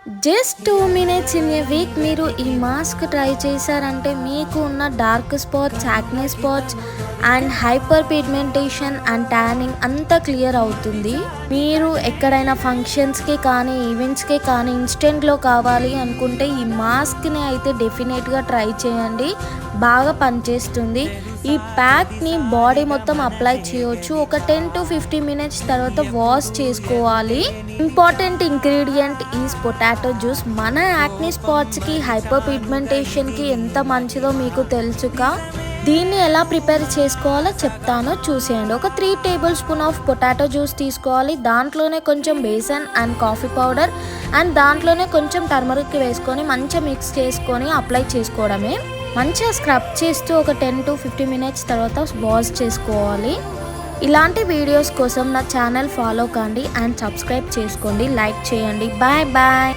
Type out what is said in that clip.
Just 2 minutes in a week మీరు ఈ mask try చేశారంటే మీకు ఉన్న dark spots, acne spots and hyper pigmentation and tanning అంతా క్లియర్ అవుతుంది. మీరు ఎక్కడైనా ఫంక్షన్స్కి కానీ ఈవెంట్స్కి కానీ ఇన్స్టెంట్లో కావాలి అనుకుంటే ఈ మాస్క్ని అయితే డెఫినెట్గా ట్రై చేయండి. బాగా పనిచేస్తుంది. ఈ ప్యాక్ని బాడీ మొత్తం అప్లై చేయొచ్చు. ఒక 10 to 15 మినిట్స్ తర్వాత వాష్ చేసుకోవాలి. Important ingredient is potato juice. మన యాక్నీ స్పాట్స్కి, హైపర్ పిగ్మెంటేషన్కి ఎంత మంచిదో మీకు తెలుసుగా. దీన్ని ఎలా ప్రిపేర్ చేసుకోవాలో చెప్తానో చూసేయండి. ఒక 3 tablespoon of potato juice తీసుకోవాలి. దాంట్లోనే కొంచెం besan and coffee powder and దాంట్లోనే కొంచెం టర్మరిక్ వేసుకొని మంచిగా మిక్స్ చేసుకొని అప్లై చేసుకోవడమే. మంచిగా స్క్రబ్ చేస్తూ ఒక 10 to 15 మినిట్స్ తర్వాత వాష్ చేసుకోవాలి. ఇలాంటి వీడియోస్ కోసం నా ఛానల్ ఫాలో కండి అండ్ సబ్స్క్రైబ్ చేసుకోండి, లైక్ చేయండి. Bye bye.